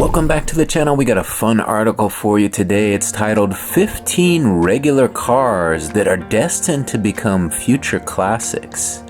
Welcome back to the channel. We got a fun article for you today. It's titled 15 Regular Cars That Are Destined to Become Future Classics.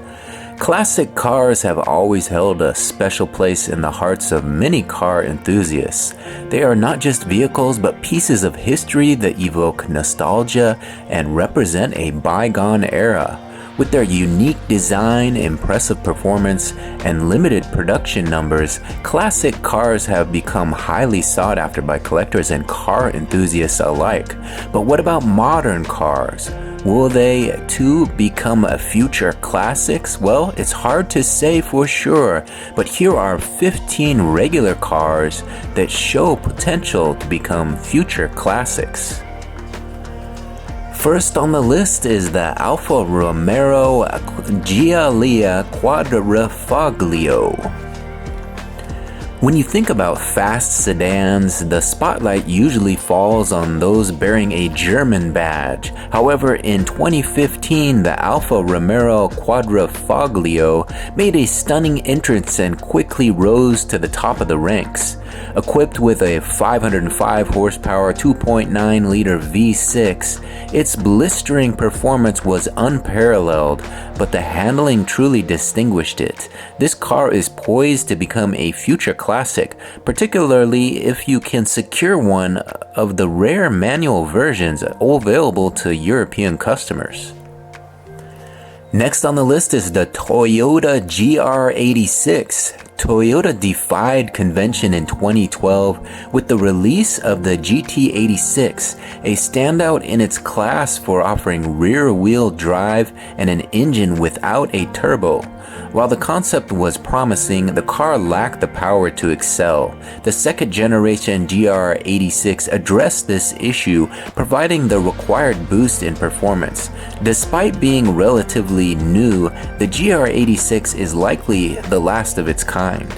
Classic cars have always held a special place in the hearts of many car enthusiasts. They are not just vehicles, but pieces of history that evoke nostalgia and represent a bygone era. With their unique design, impressive performance, and limited production numbers, classic cars have become highly sought after by collectors and car enthusiasts alike. But what about modern cars? Will they too become a future classics? Well, it's hard to say for sure, but here are 15 regular cars that show potential to become future classics. First on the list is the Alfa Romeo Giulia Quadrifoglio. When you think about fast sedans, the spotlight usually falls on those bearing a German badge. However, in 2015, the Alfa Romeo Quadrifoglio made a stunning entrance and quickly rose to the top of the ranks. Equipped with a 505 horsepower 2.9-liter V6, its blistering performance was unparalleled, but the handling truly distinguished it. This car is poised to become a future classic, particularly if you can secure one of the rare manual versions available to European customers. Next on the list is the Toyota GR86. Toyota defied convention in 2012 with the release of the GT86, a standout in its class for offering rear-wheel drive and an engine without a turbo. While the concept was promising, the car lacked the power to excel. The second-generation GR86 addressed this issue, providing the required boost in performance. Despite being relatively new, the GR86 is likely the last of its kind.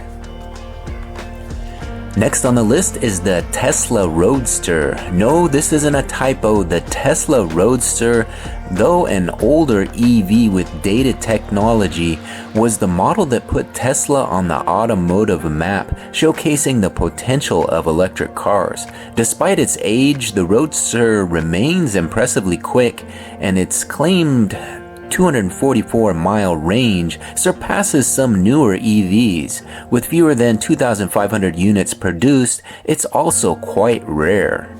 Next on the list is the Tesla Roadster. No, this isn't a typo. The Tesla Roadster, though an older EV with dated technology, was the model that put Tesla on the automotive map, showcasing the potential of electric cars. Despite its age, the Roadster remains impressively quick, and its claimed 244-mile range surpasses some newer EVs. With fewer than 2,500 units produced, it's also quite rare.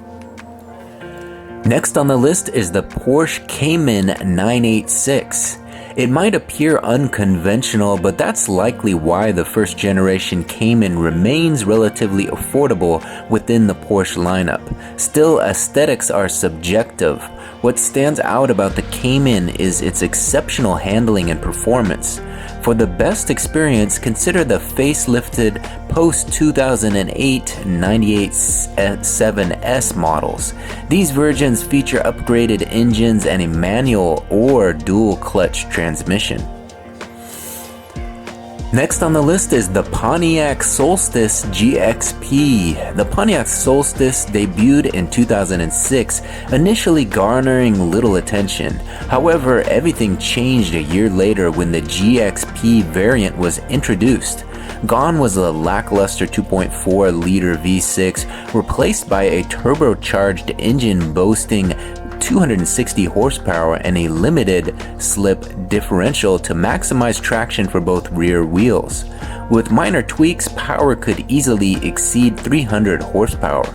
Next on the list is the Porsche Cayman 986. It might appear unconventional, but that's likely why the first generation Cayman remains relatively affordable within the Porsche lineup. Still, aesthetics are subjective. What stands out about the Cayman is its exceptional handling and performance. For the best experience, consider the facelifted post-2008 98.7S models. These versions feature upgraded engines and a manual or dual-clutch transmission. Next on the list is the Pontiac Solstice GXP. The Pontiac Solstice debuted in 2006, initially garnering little attention. However, everything changed a year later when the GXP variant was introduced. Gone was a lackluster 2.4-liter V6, replaced by a turbocharged engine boasting 260 horsepower and a limited slip differential to maximize traction for both rear wheels. With minor tweaks, power could easily exceed 300 horsepower.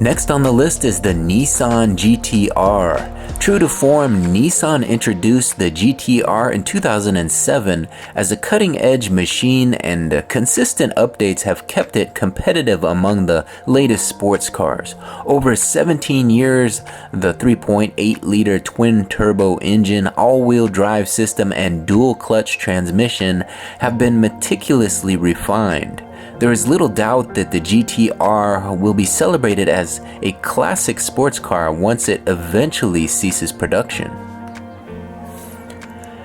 Next on the list is the Nissan GT-R. True to form, Nissan introduced the GT-R in 2007 as a cutting-edge machine, and consistent updates have kept it competitive among the latest sports cars. Over 17 years, the 3.8-liter twin-turbo engine, all-wheel drive system, and dual-clutch transmission have been meticulously refined. There is little doubt that the GT-R will be celebrated as a classic sports car once it eventually ceases production.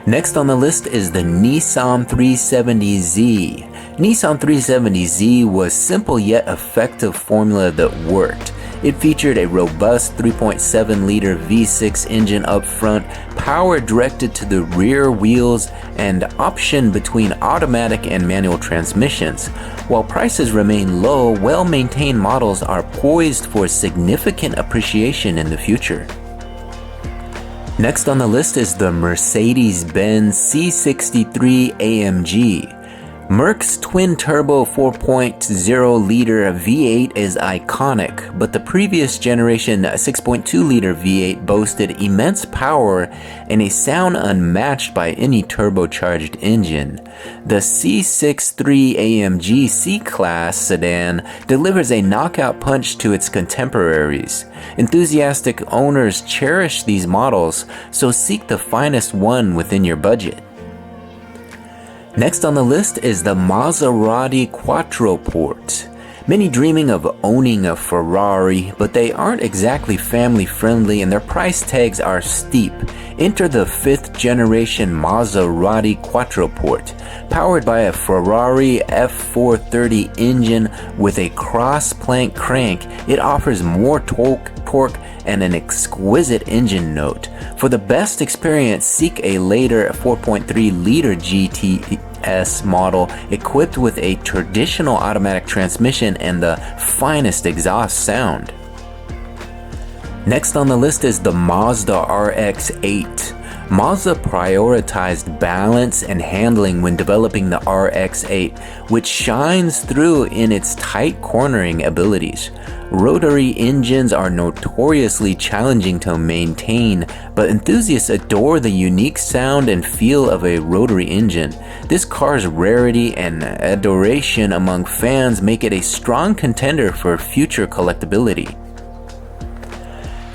Next on the list is the Nissan 370Z. Nissan 370Z was simple yet effective formula that worked. It featured a robust 3.7-liter V6 engine up front, power directed to the rear wheels, and option between automatic and manual transmissions. While prices remain low, well-maintained models are poised for significant appreciation in the future. Next on the list is the Mercedes-Benz C63 AMG. Merc's twin-turbo 4.0-liter V8 is iconic, but the previous generation 6.2-liter V8 boasted immense power and a sound unmatched by any turbocharged engine. The C63 AMG C-Class sedan delivers a knockout punch to its contemporaries. Enthusiastic owners cherish these models, so seek the finest one within your budget. Next on the list is the Maserati Quattroporte. Many dreaming of owning a Ferrari, but they aren't exactly family-friendly and their price tags are steep. Enter the 5th generation Maserati Quattroporte. Powered by a Ferrari F430 engine with a cross-plank crank, it offers more torque, and an exquisite engine note. For the best experience, seek a later 4.3-liter GTS model equipped with a traditional automatic transmission and the finest exhaust sound. Next on the list is the Mazda RX-8. Mazda prioritized balance and handling when developing the RX-8, which shines through in its tight cornering abilities. Rotary engines are notoriously challenging to maintain, but enthusiasts adore the unique sound and feel of a rotary engine. This car's rarity and adoration among fans make it a strong contender for future collectability.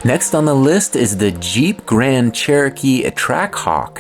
Next on the list is the Jeep Grand Cherokee Trackhawk.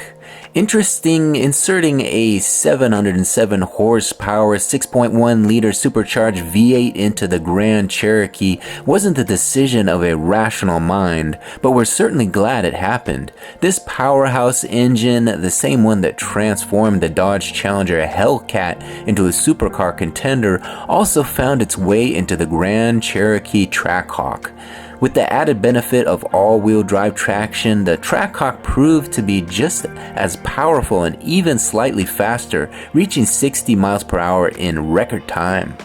Interesting, inserting a 707 horsepower 6.1-liter supercharged V8 into the Grand Cherokee wasn't the decision of a rational mind, but we're certainly glad it happened. This powerhouse engine, the same one that transformed the Dodge Challenger Hellcat into a supercar contender, also found its way into the Grand Cherokee Trackhawk. With the added benefit of all-wheel drive traction, the Trackhawk proved to be just as powerful and even slightly faster, reaching 60 miles per hour in record time.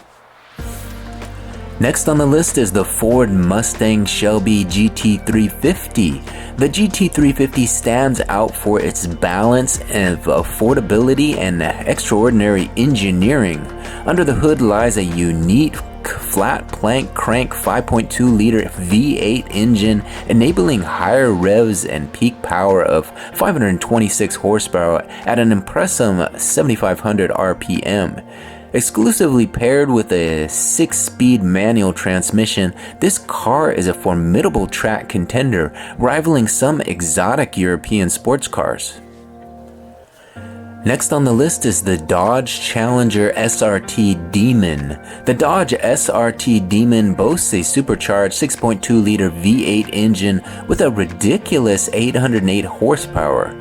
Next on the list is the Ford Mustang Shelby GT350. The GT350 stands out for its balance of affordability and extraordinary engineering. Under the hood lies a unique flat plank crank 5.2-liter V8 engine, enabling higher revs and peak power of 526 horsepower at an impressive 7,500 RPM. Exclusively paired with a 6-speed manual transmission, this car is a formidable track contender, rivaling some exotic European sports cars. Next on the list is the Dodge Challenger SRT Demon. The Dodge SRT Demon boasts a supercharged 6.2-liter V8 engine with a ridiculous 808 horsepower.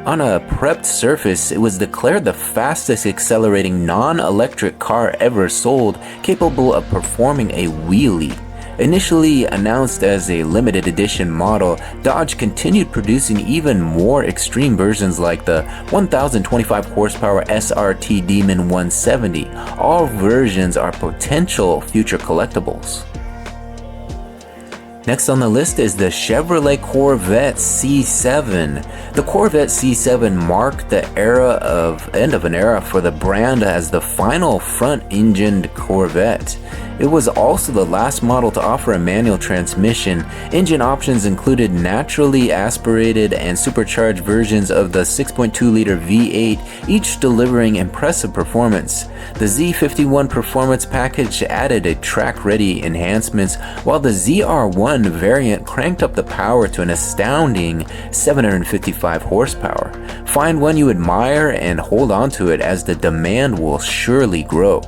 On a prepped surface, it was declared the fastest accelerating non-electric car ever sold, capable of performing a wheelie. Initially announced as a limited edition model, Dodge continued producing even more extreme versions like the 1,025 horsepower SRT Demon 170. All versions are potential future collectibles. Next on the list is the Chevrolet Corvette C7. The Corvette C7 marked the end of an era for the brand as the final front-engined Corvette. It was also the last model to offer a manual transmission. Engine options included naturally aspirated and supercharged versions of the 6.2-liter V8, each delivering impressive performance. The Z51 Performance package added a track-ready enhancements, while the ZR1 variant cranked up the power to an astounding 755 horsepower. Find one you admire and hold on to it, as the demand will surely grow.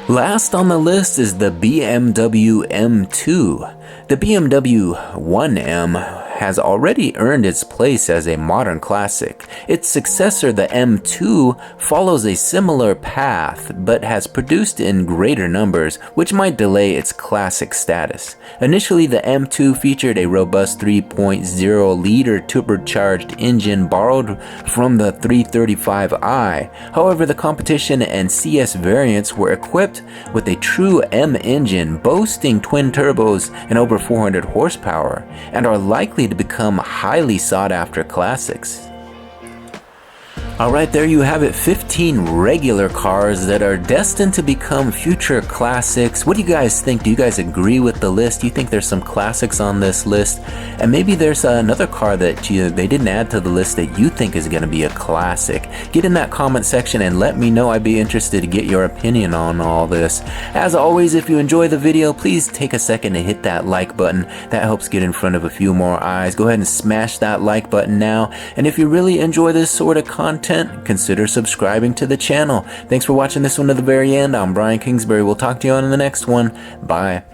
Last on the list is the BMW M2. The BMW 1M has already earned its place as a modern classic. Its successor, the M2, follows a similar path, but has produced in greater numbers, which might delay its classic status. Initially, the M2 featured a robust 3.0-liter turbocharged engine borrowed from the 335i. However, the competition and CS variants were equipped with a true M engine boasting twin turbos and over 400 horsepower, and are likely to become highly sought-after classics. Alright, there you have it, 15 regular cars that are destined to become future classics. What do you guys think? Do you guys agree with the list? Do you think there's some classics on this list? And maybe there's another car that they didn't add to the list that you think is going to be a classic. Get in that comment section and let me know. I'd be interested to get your opinion on all this. As always, if you enjoy the video, please take a second to hit that like button. That helps get in front of a few more eyes. Go ahead and smash that like button now. And if you really enjoy this sort of content, consider subscribing to the channel. Thanks for watching this one to the very end. I'm Brian Kingsbury. We'll talk to you on in the next one. Bye.